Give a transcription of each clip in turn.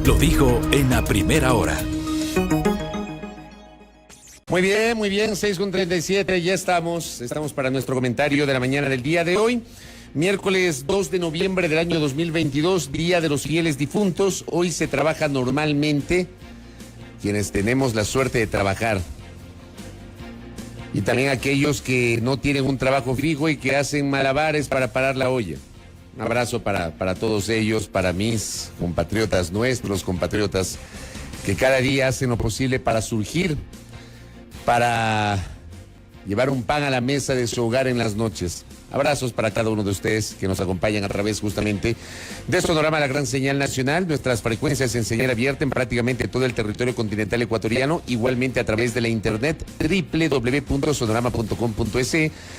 lo dijo en la primera hora. Muy bien, 6:37, ya estamos para nuestro comentario de la mañana del día de hoy, miércoles 2 de noviembre del año 2022, Día de los Fieles Difuntos. Hoy se trabaja normalmente, quienes tenemos la suerte de trabajar, y también aquellos que no tienen un trabajo fijo y que hacen malabares para parar la olla. Un abrazo para todos ellos, para mis compatriotas, nuestros compatriotas, que cada día hacen lo posible para surgir, para llevar un pan a la mesa de su hogar en las noches. Abrazos para cada uno de ustedes que nos acompañan a través justamente de Sonorama, la gran señal nacional. Nuestras frecuencias en señal abierta en prácticamente todo el territorio continental ecuatoriano, igualmente a través de la internet www.sonorama.com.es.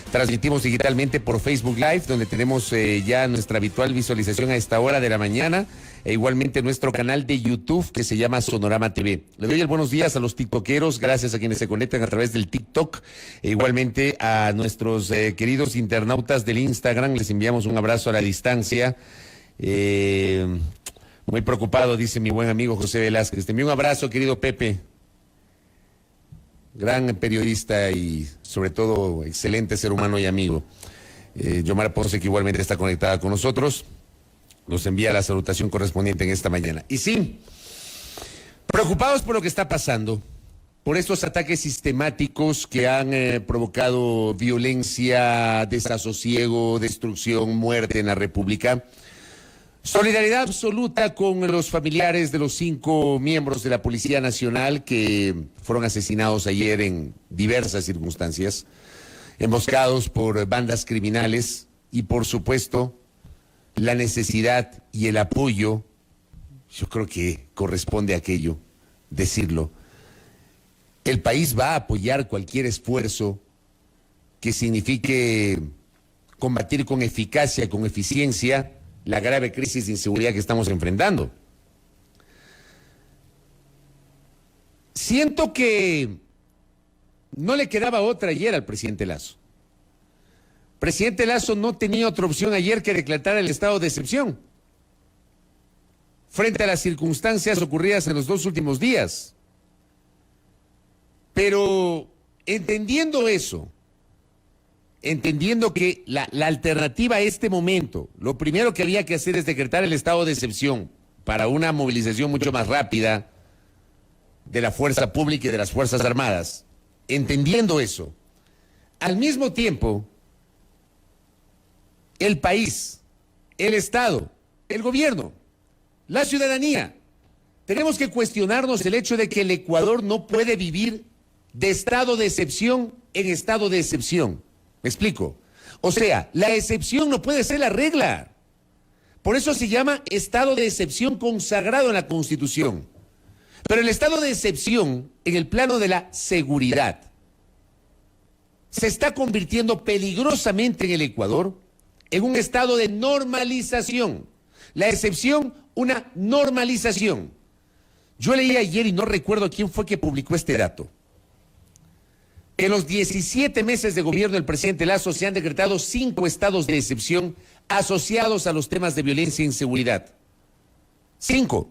Transmitimos digitalmente por Facebook Live, donde tenemos ya nuestra habitual visualización a esta hora de la mañana, e igualmente nuestro canal de YouTube que se llama Sonorama TV. Le doy el buenos días a los tiktokeros, gracias a quienes se conectan a través del TikTok, e igualmente a nuestros queridos internautas del Instagram. Les enviamos un abrazo a la distancia. Muy preocupado, dice mi buen amigo José Velázquez. Te envío un abrazo, querido Pepe, gran periodista y sobre todo excelente ser humano y amigo. Yomar Ponce, que igualmente está conectada con nosotros, nos envía la salutación correspondiente en esta mañana. Y sí, preocupados por lo que está pasando, por estos ataques sistemáticos que han provocado violencia, desasosiego, destrucción, muerte en la República. Solidaridad absoluta con los familiares de los 5 miembros de la Policía Nacional que fueron asesinados ayer en diversas circunstancias, emboscados por bandas criminales, y por supuesto la necesidad y el apoyo. Yo creo que corresponde a aquello decirlo. El país va a apoyar cualquier esfuerzo que signifique combatir con eficacia, con eficiencia, la grave crisis de inseguridad que estamos enfrentando. Siento que no le quedaba otra ayer al presidente Lasso. Presidente Lasso no tenía otra opción ayer que declarar el estado de excepción frente a las circunstancias ocurridas en los 2 últimos días. Pero entendiendo eso, entendiendo que la alternativa a este momento, lo primero que había que hacer es decretar el estado de excepción para una movilización mucho más rápida de la fuerza pública y de las Fuerzas Armadas. Entendiendo eso, al mismo tiempo, el país, el Estado, el gobierno, la ciudadanía, tenemos que cuestionarnos el hecho de que el Ecuador no puede vivir de estado de excepción en estado de excepción. ¿Me explico? O sea, la excepción no puede ser la regla. Por eso se llama estado de excepción consagrado en la Constitución. Pero el estado de excepción, en el plano de la seguridad, se está convirtiendo peligrosamente en el Ecuador en un estado de normalización. La excepción, una normalización. Yo leí ayer, y no recuerdo quién fue que publicó este dato, que en los 17 meses de gobierno del presidente Lasso se han decretado 5 estados de excepción asociados a los temas de violencia e inseguridad. 5.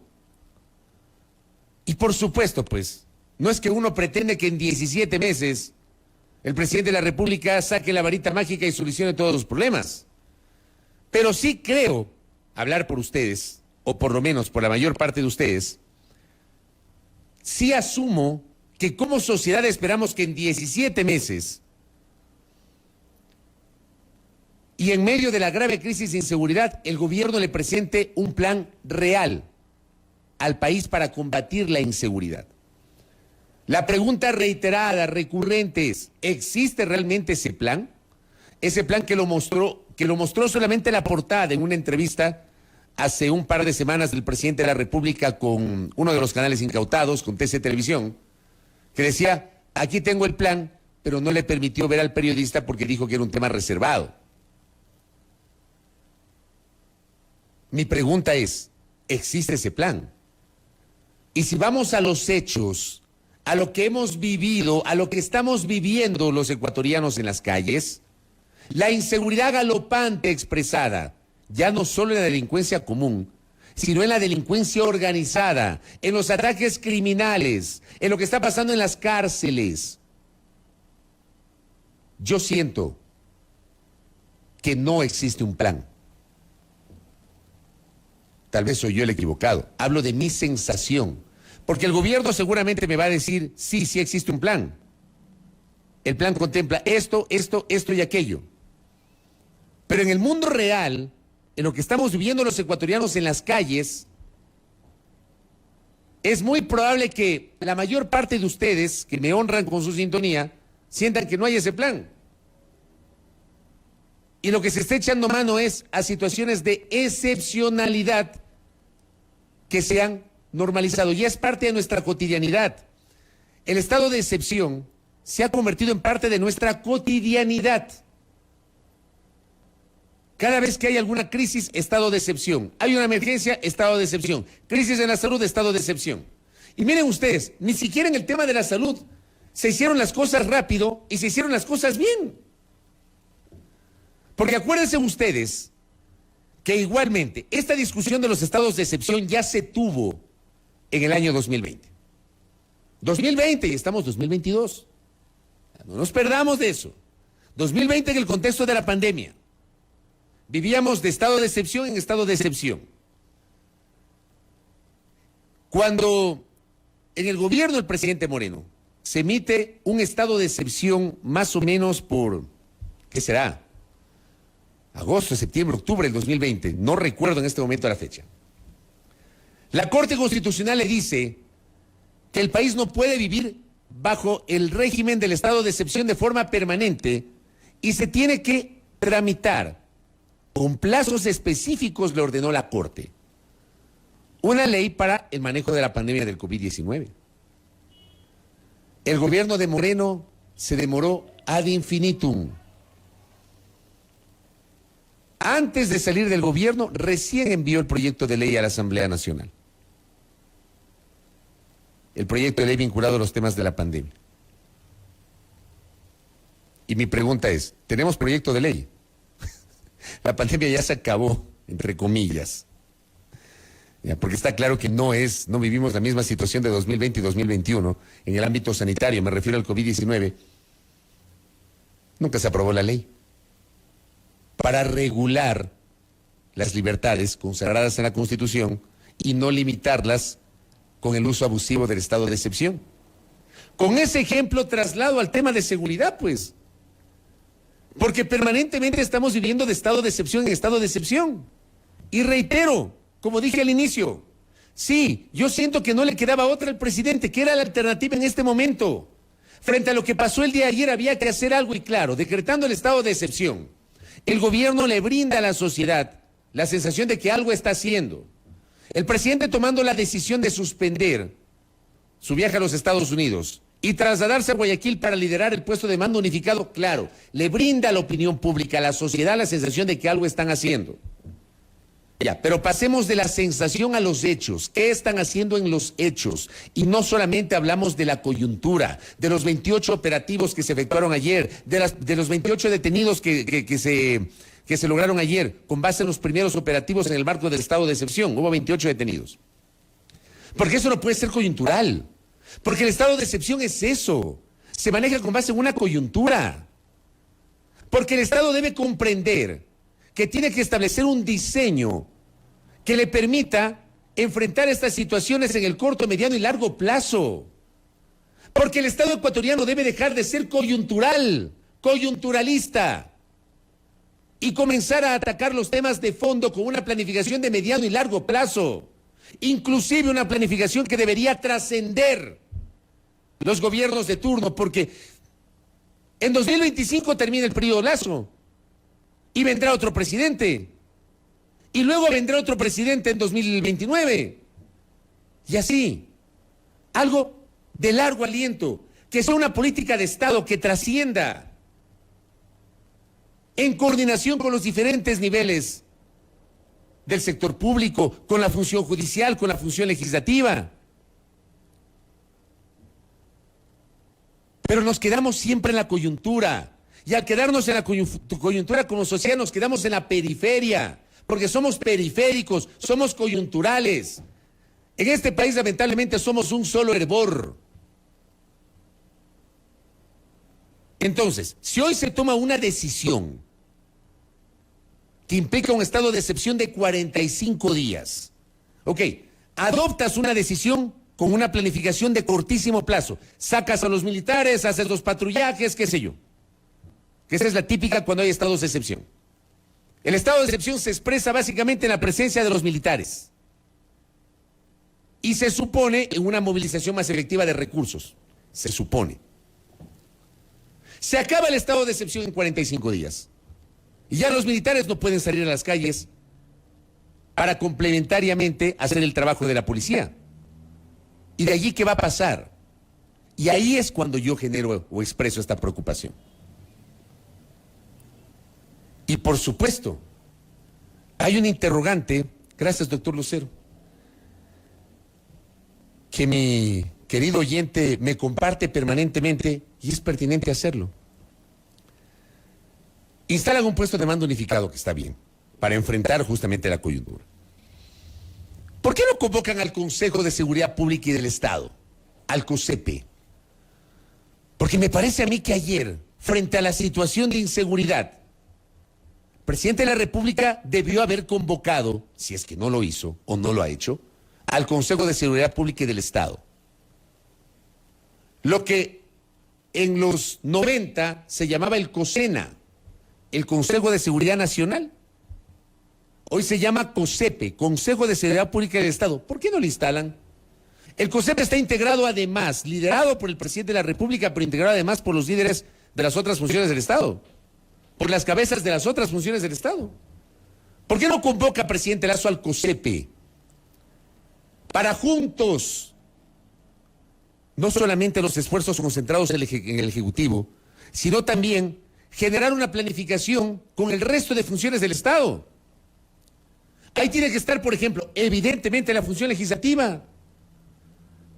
Y por supuesto, pues, no es que uno pretende que en 17 meses el presidente de la República saque la varita mágica y solucione todos los problemas. Pero sí creo, hablar por ustedes, o por lo menos por la mayor parte de ustedes, sí asumo que como sociedad esperamos que en 17 meses y en medio de la grave crisis de inseguridad, el gobierno le presente un plan real al país para combatir la inseguridad. La pregunta reiterada, recurrente es, ¿existe realmente ese plan? Ese plan que lo mostró solamente la portada en una entrevista hace un par de semanas del presidente de la República con uno de los canales incautados, con TC Televisión, que decía, aquí tengo el plan, pero no le permitió ver al periodista porque dijo que era un tema reservado. Mi pregunta es, ¿existe ese plan? Y si vamos a los hechos, a lo que hemos vivido, a lo que estamos viviendo los ecuatorianos en las calles, la inseguridad galopante expresada, ya no solo en la delincuencia común, sino en la delincuencia organizada, en los ataques criminales, en lo que está pasando en las cárceles. Yo siento que no existe un plan. Tal vez soy yo el equivocado. Hablo de mi sensación. Porque el gobierno seguramente me va a decir, sí, sí existe un plan. El plan contempla esto, esto, esto y aquello. Pero en el mundo real, en lo que estamos viviendo los ecuatorianos en las calles, es muy probable que la mayor parte de ustedes, que me honran con su sintonía, sientan que no hay ese plan. Y lo que se está echando mano es a situaciones de excepcionalidad que se han normalizado. Ya es parte de nuestra cotidianidad. El estado de excepción se ha convertido en parte de nuestra cotidianidad. Cada vez que hay alguna crisis, estado de excepción. Hay una emergencia, estado de excepción. Crisis en la salud, estado de excepción. Y miren ustedes, ni siquiera en el tema de la salud se hicieron las cosas rápido y se hicieron las cosas bien. Porque acuérdense ustedes que igualmente esta discusión de los estados de excepción ya se tuvo en el año 2020. 2020 y estamos 2022. No nos perdamos de eso. 2020 en el contexto de la pandemia. Vivíamos de estado de excepción en estado de excepción. Cuando en el gobierno del presidente Moreno se emite un estado de excepción más o menos por, ¿qué será? Agosto, septiembre, octubre del 2020, no recuerdo en este momento la fecha. La Corte Constitucional le dice que el país no puede vivir bajo el régimen del estado de excepción de forma permanente y se tiene que tramitar con plazos específicos, le ordenó la Corte, una ley para el manejo de la pandemia del COVID-19. El gobierno de Moreno se demoró ad infinitum. Antes de salir del gobierno, recién envió el proyecto de ley a la Asamblea Nacional. El proyecto de ley vinculado a los temas de la pandemia. Y mi pregunta es, ¿tenemos proyecto de ley? La pandemia ya se acabó, entre comillas. Porque está claro que no vivimos la misma situación de 2020 y 2021 en el ámbito sanitario, me refiero al COVID-19. Nunca se aprobó la ley para regular las libertades consagradas en la Constitución y no limitarlas con el uso abusivo del estado de excepción. Con ese ejemplo traslado al tema de seguridad, pues. Porque permanentemente estamos viviendo de estado de excepción en estado de excepción. Y reitero, como dije al inicio, sí, yo siento que no le quedaba otra al presidente, que era la alternativa en este momento. Frente a lo que pasó el día de ayer había que hacer algo y claro, decretando el estado de excepción. El gobierno le brinda a la sociedad la sensación de que algo está haciendo. El presidente tomando la decisión de suspender su viaje a los Estados Unidos y trasladarse a Guayaquil para liderar el puesto de mando unificado, claro, le brinda a la opinión pública, a la sociedad, la sensación de que algo están haciendo. Ya, pero pasemos de la sensación a los hechos. ¿Qué están haciendo en los hechos? Y no solamente hablamos de la coyuntura, de los 28 operativos que se efectuaron ayer, de los 28 detenidos que se lograron ayer, con base en los primeros operativos en el marco del estado de excepción. Hubo 28 detenidos. Porque eso no puede ser coyuntural. Porque el estado de excepción es eso. Se maneja con base en una coyuntura. Porque el Estado debe comprender que tiene que establecer un diseño que le permita enfrentar estas situaciones en el corto, mediano y largo plazo. Porque el Estado ecuatoriano debe dejar de ser coyuntural, coyunturalista, y comenzar a atacar los temas de fondo con una planificación de mediano y largo plazo. Inclusive una planificación que debería trascender los gobiernos de turno, porque en 2025 termina el periodo Lazo. Y vendrá otro presidente. Y luego vendrá otro presidente en 2029. Y así. Algo de largo aliento. Que sea una política de Estado que trascienda. En coordinación con los diferentes niveles del sector público, con la función judicial, con la función legislativa. Pero nos quedamos siempre en la coyuntura. Y al quedarnos en la coyuntura como sociedad nos quedamos en la periferia, porque somos periféricos, somos coyunturales. En este país, lamentablemente, somos un solo hervor. Entonces, si hoy se toma una decisión que implica un estado de excepción de 45 días, ok, adoptas una decisión con una planificación de cortísimo plazo, sacas a los militares, haces los patrullajes, qué sé yo, que esa es la típica cuando hay estados de excepción. El estado de excepción se expresa básicamente en la presencia de los militares y se supone en una movilización más efectiva de recursos, se supone. Se acaba el estado de excepción en 45 días y ya los militares no pueden salir a las calles para complementariamente hacer el trabajo de la policía. ¿Y de allí qué va a pasar? Y ahí es cuando yo genero o expreso esta preocupación. Y por supuesto, hay un interrogante, gracias doctor Lucero, que mi querido oyente me comparte permanentemente y es pertinente hacerlo. Instalan un puesto de mando unificado, que está bien, para enfrentar justamente la coyuntura. ¿Por qué no convocan al Consejo de Seguridad Pública y del Estado, al COSEPE? Porque me parece a mí que ayer, frente a la situación de inseguridad, el presidente de la República debió haber convocado, si es que no lo hizo o no lo ha hecho, al Consejo de Seguridad Pública y del Estado. Lo que en los 90 se llamaba el COSENA, el Consejo de Seguridad Nacional. Hoy se llama COSEPE, Consejo de Seguridad Pública del Estado. ¿Por qué no lo instalan? El COSEPE está integrado además, liderado por el presidente de la República, pero integrado además por los líderes de las otras funciones del Estado, por las cabezas de las otras funciones del Estado. ¿Por qué no convoca, presidente Lazo, al COSEPE para juntos, no solamente los esfuerzos concentrados en el Ejecutivo, sino también generar una planificación con el resto de funciones del Estado? Ahí tiene que estar, por ejemplo, evidentemente la función legislativa,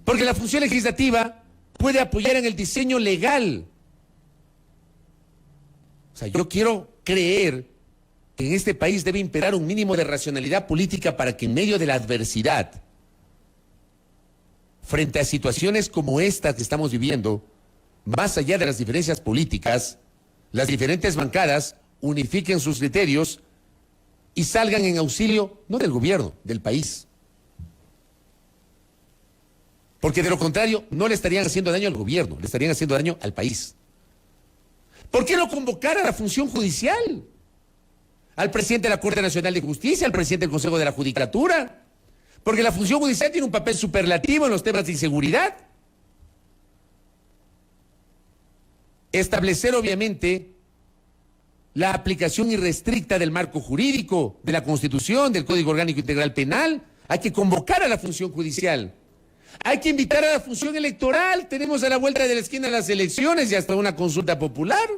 porque la función legislativa puede apoyar en el diseño legal. O sea, yo quiero creer que en este país debe imperar un mínimo de racionalidad política para que en medio de la adversidad, frente a situaciones como esta que estamos viviendo, más allá de las diferencias políticas, las diferentes bancadas unifiquen sus criterios y salgan en auxilio, no del gobierno, del país. Porque de lo contrario, no le estarían haciendo daño al gobierno, le estarían haciendo daño al país. ¿Por qué no convocar a la función judicial? Al presidente de la Corte Nacional de Justicia, al presidente del Consejo de la Judicatura. Porque la función judicial tiene un papel superlativo en los temas de inseguridad. Establecer, obviamente, la aplicación irrestricta del marco jurídico, de la Constitución, del Código Orgánico Integral Penal. Hay que convocar a la función judicial. Hay que invitar a la función electoral. Tenemos a la vuelta de la esquina las elecciones y hasta una consulta popular.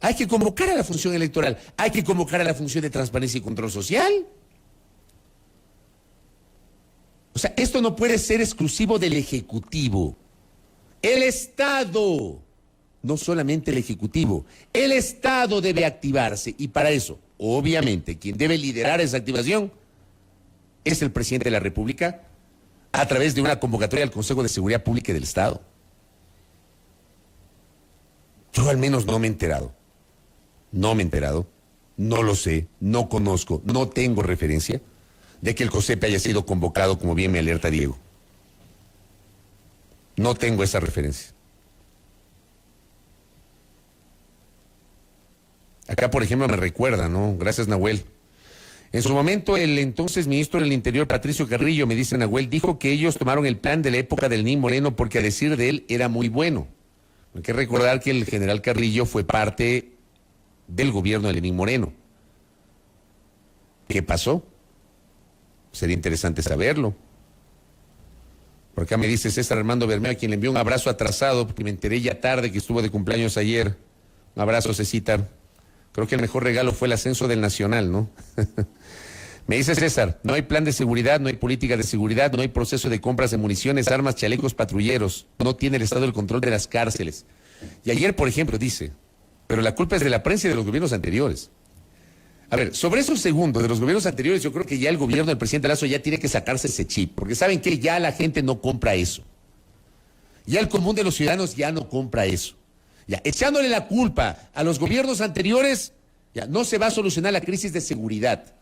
Hay que convocar a la función electoral. Hay que convocar a la función de transparencia y control social. O sea, esto no puede ser exclusivo del Ejecutivo. El Estado, no solamente el Ejecutivo, el Estado debe activarse y para eso, obviamente, quien debe liderar esa activación es el presidente de la República a través de una convocatoria al Consejo de Seguridad Pública del Estado. Yo al menos no me he enterado. No me he enterado, no lo sé, no conozco, no tengo referencia de que el COSEPE haya sido convocado, como bien me alerta Diego. No tengo esa referencia. Acá, por ejemplo, me recuerda, ¿no? Gracias, Nahuel. En su momento, el entonces ministro del Interior, Patricio Carrillo, me dice Nahuel, dijo que ellos tomaron el plan de la época del Lenín Moreno porque a decir de él era muy bueno. Hay que recordar que el general Carrillo fue parte del gobierno de Lenín Moreno. ¿Qué pasó? Sería interesante saberlo. Por acá me dice César Armando Bermeo, a quien le envió un abrazo atrasado, porque me enteré ya tarde que estuvo de cumpleaños ayer. Un abrazo, Cecita. Creo que el mejor regalo fue el ascenso del Nacional, ¿no? Me dice César, no hay plan de seguridad, no hay política de seguridad, no hay proceso de compras de municiones, armas, chalecos, patrulleros. No tiene el Estado el control de las cárceles. Y ayer, por ejemplo, dice, pero la culpa es de la prensa y de los gobiernos anteriores. A ver, sobre eso segundo, de los gobiernos anteriores, yo creo que ya el gobierno del presidente Lasso ya tiene que sacarse ese chip, porque saben que ya la gente no compra eso. Ya el común de los ciudadanos ya no compra eso. Ya, echándole la culpa a los gobiernos anteriores, ya no se va a solucionar la crisis de seguridad.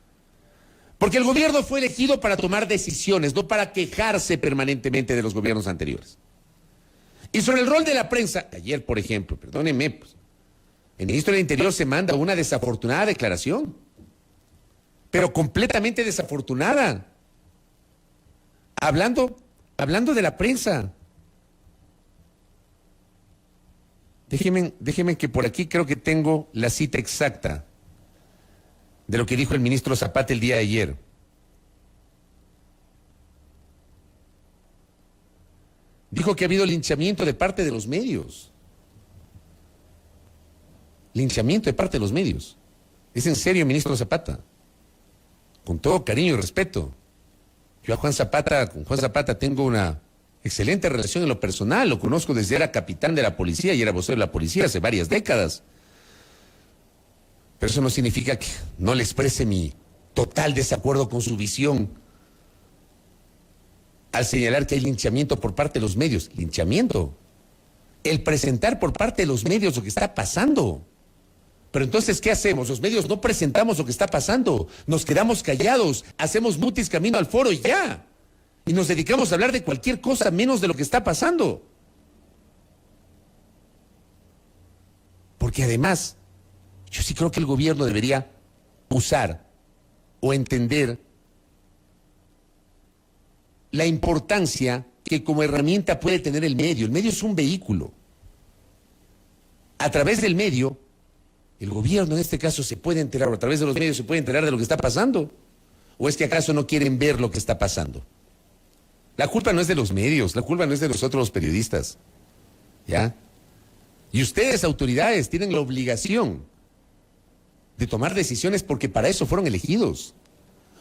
Porque el gobierno fue elegido para tomar decisiones, no para quejarse permanentemente de los gobiernos anteriores. Y sobre el rol de la prensa, ayer, por ejemplo, perdónenme, pues, el ministro del Interior se manda una desafortunada declaración, pero completamente desafortunada, hablando de la prensa. Déjenme que por aquí creo que tengo la cita exacta de lo que dijo el ministro Zapata el día de ayer. Dijo que ha habido linchamiento de parte de los medios. Linchamiento de parte de los medios. ¿Es en serio, ministro Zapata? Con todo cariño y respeto. Yo con Juan Zapata tengo una excelente relación en lo personal. Lo conozco desde era capitán de la policía y era vocero de la policía hace varias décadas. Pero eso no significa que no le exprese mi total desacuerdo con su visión al señalar que hay linchamiento por parte de los medios. Linchamiento. El presentar por parte de los medios lo que está pasando. Pero entonces, ¿qué hacemos? Los medios no presentamos lo que está pasando. Nos quedamos callados, hacemos mutis camino al foro y ya. Y nos dedicamos a hablar de cualquier cosa menos de lo que está pasando. Porque además, yo sí creo que el gobierno debería usar o entender la importancia que como herramienta puede tener el medio. El medio es un vehículo. A través del medio, el gobierno en este caso se puede enterar, o a través de los medios se puede enterar de lo que está pasando. ¿O es que acaso no quieren ver lo que está pasando? La culpa no es de los medios, la culpa no es de nosotros los periodistas. ¿Ya? Y ustedes, autoridades, tienen la obligación de tomar decisiones porque para eso fueron elegidos.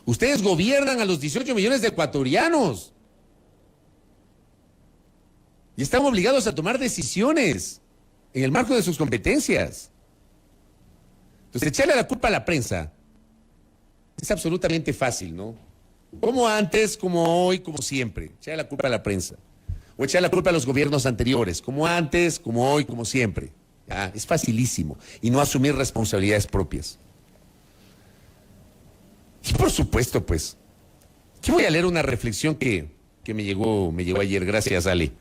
Ustedes gobiernan a los 18 millones de ecuatorianos. Y están obligados a tomar decisiones en el marco de sus competencias. Entonces, echarle la culpa a la prensa es absolutamente fácil, ¿no? Como antes, como hoy, como siempre. Echarle la culpa a la prensa. O echarle la culpa a los gobiernos anteriores. Como antes, como hoy, como siempre. ¿Ya? Es facilísimo. Y no asumir responsabilidades propias. Y por supuesto, pues, aquí voy a leer una reflexión que me llegó ayer. Gracias, Ale.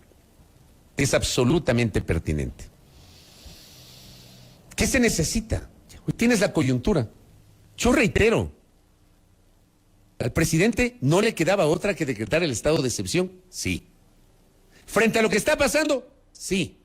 Es absolutamente pertinente. ¿Qué se necesita? Hoy tienes la coyuntura. Yo reitero, al presidente no le quedaba otra que decretar el estado de excepción, sí. Frente a lo que está pasando, sí.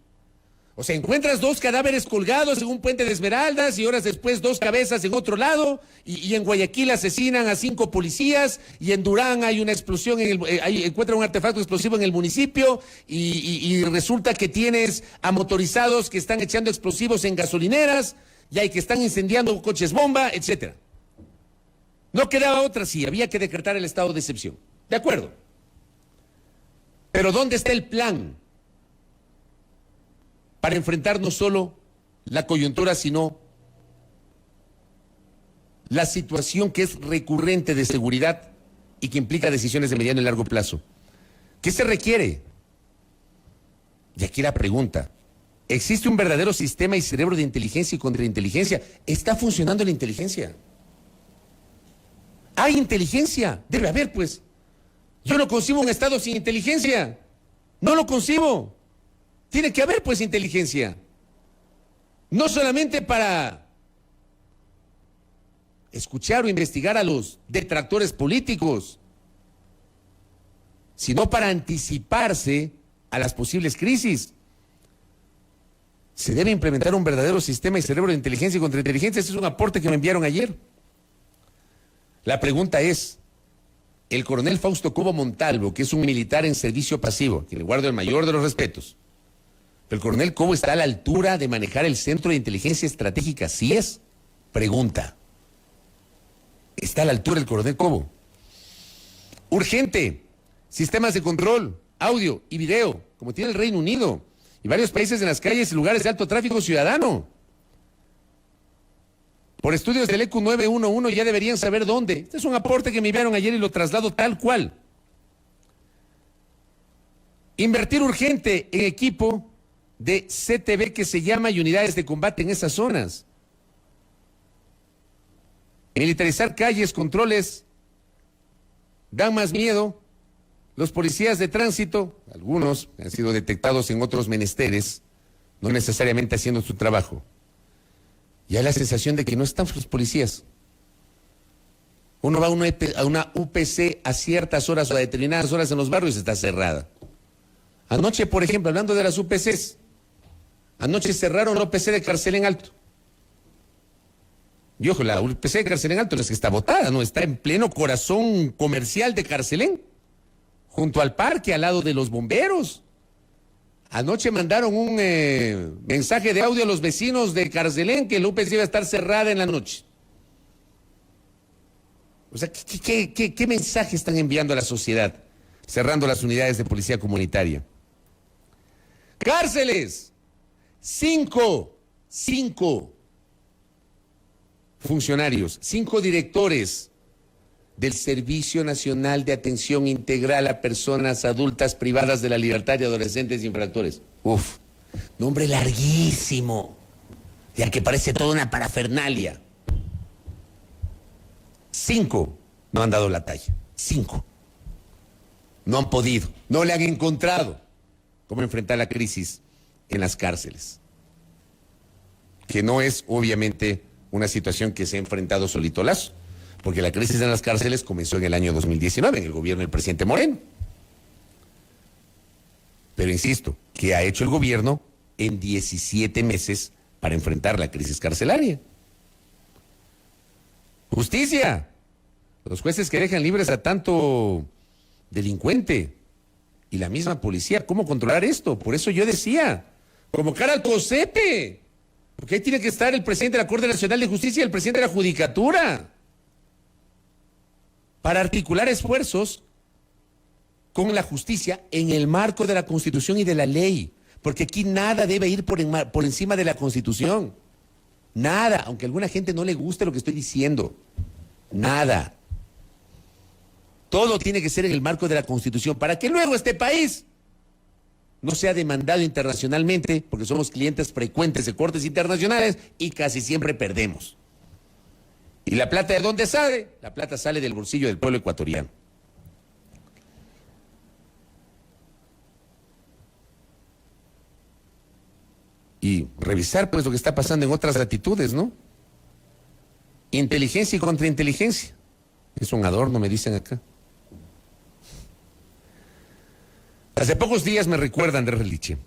O sea, encuentras 2 cadáveres colgados en un puente de Esmeraldas y horas después 2 cabezas en otro lado, y en Guayaquil asesinan a 5 policías, y en Durán hay una explosión, encuentran un artefacto explosivo en el municipio, y resulta que tienes a motorizados que están echando explosivos en gasolineras, y hay que están incendiando coches bomba, etcétera. No quedaba otra, sí, había que decretar el estado de excepción. De acuerdo. Pero ¿dónde está el plan para enfrentar no solo la coyuntura, sino la situación que es recurrente de seguridad y que implica decisiones de mediano y largo plazo? ¿Qué se requiere? Y aquí la pregunta. ¿Existe un verdadero sistema y cerebro de inteligencia y contrainteligencia? ¿Está funcionando la inteligencia? ¿Hay inteligencia? Debe haber, pues. Yo no concibo un Estado sin inteligencia. No lo concibo. Tiene que haber, pues, inteligencia. No solamente para escuchar o investigar a los detractores políticos, sino para anticiparse a las posibles crisis. Se debe implementar un verdadero sistema y cerebro de inteligencia y contrainteligencia. Ese es un aporte que me enviaron ayer. La pregunta es, el coronel Fausto Cobo Montalvo, que es un militar en servicio pasivo, que le guardo el mayor de los respetos, ¿el coronel Cobo está a la altura de manejar el Centro de Inteligencia Estratégica? ¿Sí es? Pregunta. ¿Está a la altura el coronel Cobo? Urgente. Sistemas de control, audio y video, como tiene el Reino Unido y varios países en las calles y lugares de alto tráfico ciudadano. Por estudios del EQ 911 ya deberían saber dónde. Este es un aporte que me enviaron ayer y lo traslado tal cual. Invertir urgente en equipo de CTB que se llama y unidades de combate en esas zonas. Militarizar calles, controles, dan más miedo. Los policías de tránsito, algunos han sido detectados en otros menesteres, no necesariamente haciendo su trabajo. Y hay la sensación de que no están los policías. Uno va a una UPC a ciertas horas o a determinadas horas en los barrios y está cerrada. Anoche, por ejemplo, hablando de las UPCs, anoche cerraron la UPC de Carcelén Alto. Y ojo, la UPC de Carcelén Alto no es que está botada, no, está en pleno corazón comercial de Carcelén, junto al parque, al lado de los bomberos. Anoche mandaron un mensaje de audio a los vecinos de Carcelén que la UPC iba a estar cerrada en la noche. O sea, ¿qué mensaje están enviando a la sociedad cerrando las unidades de policía comunitaria? Cárceles, 5 funcionarios, 5 directores del Servicio Nacional de Atención Integral a Personas Adultas Privadas de la Libertad y Adolescentes Infractores. Uf, nombre larguísimo, ya que parece toda una parafernalia. 5 no han dado la talla, 5. No han podido, no le han encontrado cómo enfrentar la crisis en las cárceles. Que no es, obviamente, una situación que se ha enfrentado solito Lazo, porque la crisis en las cárceles comenzó en el año 2019, en el gobierno del presidente Moreno. Pero insisto, ¿qué ha hecho el gobierno en 17 meses para enfrentar la crisis carcelaria? Justicia. Los jueces que dejan libres a tanto delincuente y la misma policía, ¿cómo controlar esto? Por eso yo decía, convocar al COSEPE, porque ahí tiene que estar el presidente de la Corte Nacional de Justicia y el presidente de la Judicatura, para articular esfuerzos con la justicia en el marco de la Constitución y de la ley, porque aquí nada debe ir por encima de la Constitución. Nada, aunque a alguna gente no le guste lo que estoy diciendo. Nada. Todo tiene que ser en el marco de la Constitución, para que luego este país no sea demandado internacionalmente, porque somos clientes frecuentes de cortes internacionales y casi siempre perdemos. ¿Y la plata de dónde sale? La plata sale del bolsillo del pueblo ecuatoriano. Y revisar pues lo que está pasando en otras latitudes, ¿no? Inteligencia y contrainteligencia. Es un adorno, me dicen acá. Hace pocos días me recuerda Andrés Reliche.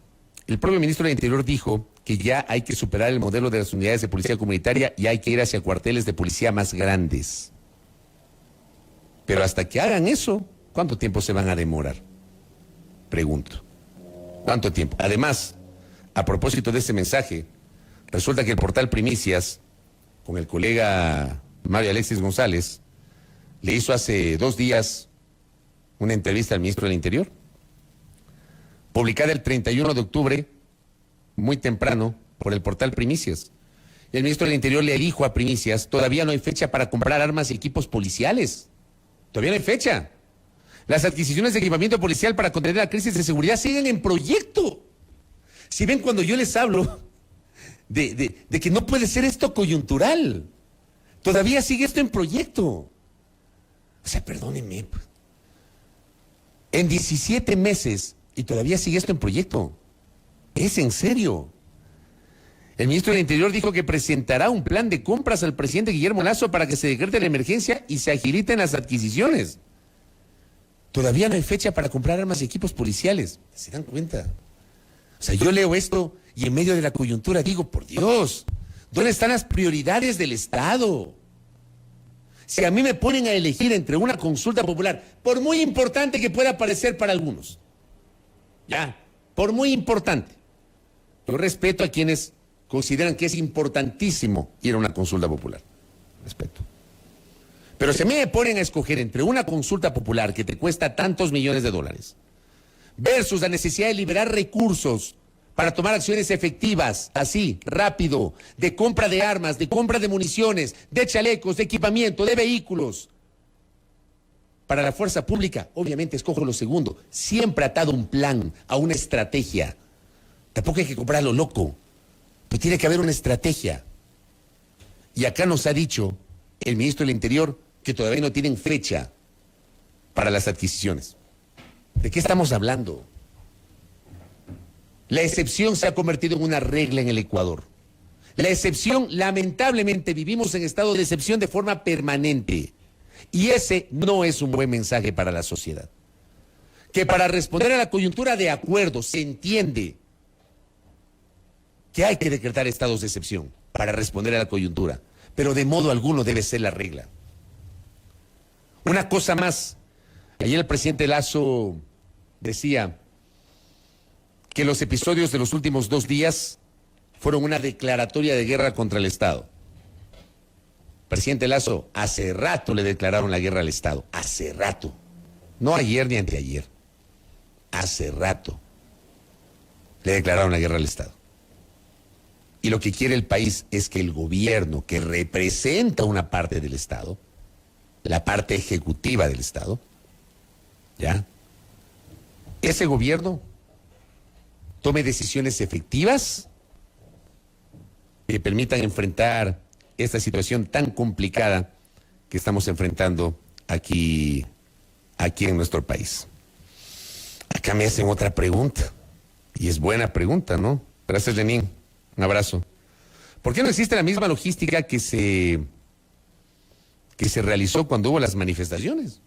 El propio ministro del Interior dijo que ya hay que superar el modelo de las unidades de policía comunitaria y hay que ir hacia cuarteles de policía más grandes. Pero hasta que hagan eso, ¿cuánto tiempo se van a demorar? Pregunto. ¿Cuánto tiempo? Además, a propósito de ese mensaje, resulta que el portal Primicias, con el colega Mario Alexis González, le hizo hace 2 días una entrevista al ministro del Interior, publicada el 31 de octubre, muy temprano, por el portal Primicias. El ministro del Interior le dijo a Primicias, todavía no hay fecha para comprar armas y equipos policiales. Todavía no hay fecha. Las adquisiciones de equipamiento policial para contener la crisis de seguridad siguen en proyecto. Si ven, cuando yo les hablo de que no puede ser esto coyuntural, todavía sigue esto en proyecto. O sea, perdónenme. En 17 meses y todavía sigue esto en proyecto. Es en serio. El ministro del Interior dijo que presentará un plan de compras al presidente Guillermo Lasso para que se decrete la emergencia y se agiliten las adquisiciones. Todavía no hay fecha para comprar armas y equipos policiales. ¿Se dan cuenta? O sea, yo leo esto y en medio de la coyuntura digo, por Dios, ¿dónde están las prioridades del Estado? Si a mí me ponen a elegir entre una consulta popular, por muy importante que pueda parecer para algunos, ya, por muy importante, yo respeto a quienes consideran que es importantísimo ir a una consulta popular. Respeto. Pero si a mí me ponen a escoger entre una consulta popular que te cuesta tantos millones de dólares versus la necesidad de liberar recursos para tomar acciones efectivas, así, rápido, de compra de armas, de compra de municiones, de chalecos, de equipamiento, de vehículos. Para la fuerza pública, obviamente escojo lo segundo, siempre atado a un plan, a una estrategia. Tampoco hay que comprar a lo loco, pero tiene que haber una estrategia. Y acá nos ha dicho el ministro del Interior que todavía no tienen fecha para las adquisiciones. ¿De qué estamos hablando? La excepción se ha convertido en una regla en el Ecuador. La excepción, lamentablemente, vivimos en estado de excepción de forma permanente. Y ese no es un buen mensaje para la sociedad. Que para responder a la coyuntura de acuerdo se entiende que hay que decretar estados de excepción para responder a la coyuntura, pero de modo alguno debe ser la regla. Una cosa más, ayer el presidente Lasso decía que los episodios de los últimos 2 días fueron una declaratoria de guerra contra el Estado. Presidente Lasso, hace rato le declararon la guerra al Estado, hace rato, no ayer ni anteayer, hace rato le declararon la guerra al Estado. Y lo que quiere el país es que el gobierno, que representa una parte del Estado, la parte ejecutiva del Estado, ¿ya? Ese gobierno tome decisiones efectivas que permitan enfrentar esta situación tan complicada que estamos enfrentando aquí en nuestro país. Acá me hacen otra pregunta, y es buena pregunta, ¿no? Gracias, Lenín. Un abrazo. ¿Por qué no existe la misma logística que se realizó cuando hubo las manifestaciones?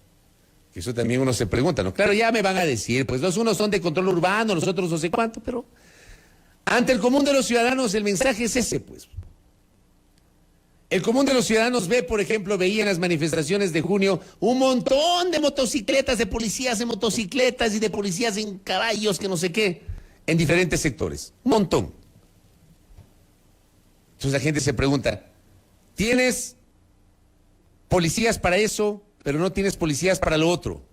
Que eso también uno se pregunta, ¿no? Claro, ya me van a decir, pues los unos son de control urbano, los otros no sé cuánto, pero ante el común de los ciudadanos el mensaje es ese, pues. El común de los ciudadanos veía en las manifestaciones de junio un montón de motocicletas, de policías en motocicletas y de policías en caballos, que no sé qué, en diferentes sectores. Un montón. Entonces la gente se pregunta, ¿tienes policías para eso, pero no tienes policías para lo otro?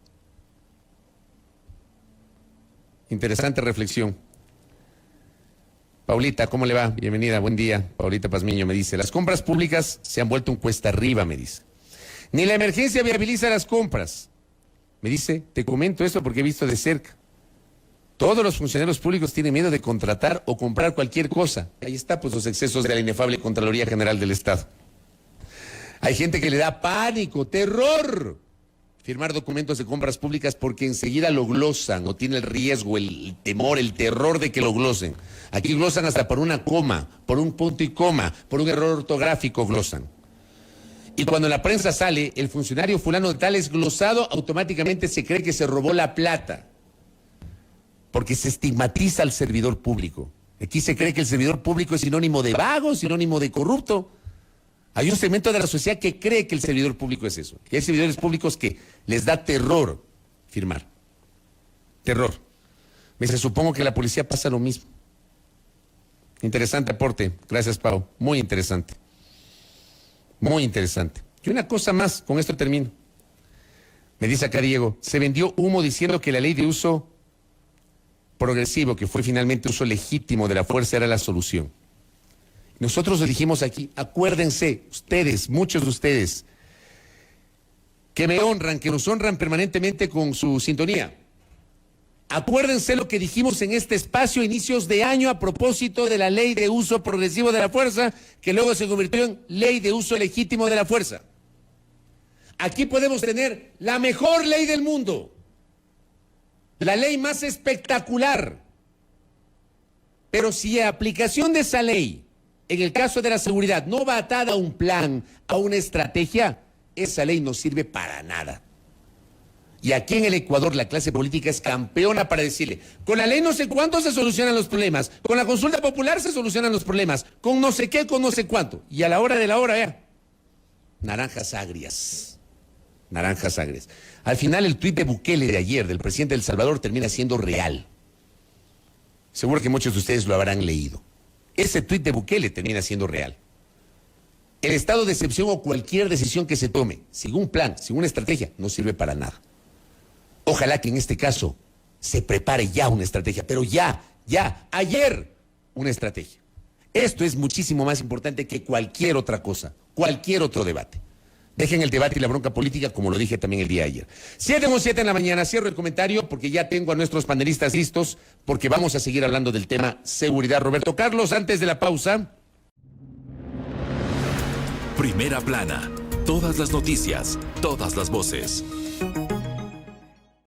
Interesante reflexión. Paulita, ¿cómo le va? Bienvenida, buen día. Paulita Pazmiño me dice, las compras públicas se han vuelto un cuesta arriba, me dice. Ni la emergencia viabiliza las compras. Me dice, te comento esto porque he visto de cerca. Todos los funcionarios públicos tienen miedo de contratar o comprar cualquier cosa. Ahí está, pues, los excesos de la inefable Contraloría General del Estado. Hay gente que le da pánico, terror, firmar documentos de compras públicas porque enseguida lo glosan o tiene el riesgo, el temor, el terror de que lo glosen. Aquí glosan hasta por una coma, por un punto y coma, por un error ortográfico glosan. Y cuando en la prensa sale el funcionario fulano de tal es glosado, automáticamente se cree que se robó la plata. Porque se estigmatiza al servidor público. Aquí se cree que el servidor público es sinónimo de vago, sinónimo de corrupto. Hay un segmento de la sociedad que cree que el servidor público es eso. Y hay servidores públicos que les da terror firmar. Terror. Me dice, supongo que la policía pasa lo mismo. Interesante aporte. Gracias, Pau. Muy interesante. Muy interesante. Y una cosa más, con esto termino. Me dice acá Diego, se vendió humo diciendo que la ley de uso progresivo, que fue finalmente uso legítimo de la fuerza, era la solución. Nosotros lo dijimos aquí, acuérdense, ustedes, muchos de ustedes, que me honran, que nos honran permanentemente con su sintonía. Acuérdense lo que dijimos en este espacio a inicios de año a propósito de la ley de uso progresivo de la fuerza, que luego se convirtió en ley de uso legítimo de la fuerza. Aquí podemos tener la mejor ley del mundo, la ley más espectacular, pero si la aplicación de esa ley, en el caso de la seguridad, no va atada a un plan, a una estrategia, esa ley no sirve para nada. Y aquí en el Ecuador la clase política es campeona para decirle, con la ley no sé cuánto se solucionan los problemas, con la consulta popular se solucionan los problemas, con no sé qué, con no sé cuánto. Y a la hora de la hora, vea, naranjas agrias. Naranjas agrias. Al final el tuit de Bukele de ayer, del presidente de El Salvador, termina siendo real. Seguro que muchos de ustedes lo habrán leído. Ese tuit de Bukele termina siendo real. El estado de excepción o cualquier decisión que se tome, sin un plan, sin una estrategia, no sirve para nada. Ojalá que en este caso se prepare ya una estrategia, pero ya, ayer una estrategia. Esto es muchísimo más importante que cualquier otra cosa, cualquier otro debate. Dejen el debate y la bronca política, como lo dije también el día de ayer. 7:07 en la mañana, cierro el comentario porque ya tengo a nuestros panelistas listos, porque vamos a seguir hablando del tema seguridad. Roberto Carlos, antes de la pausa. Primera plana. Todas las noticias, todas las voces.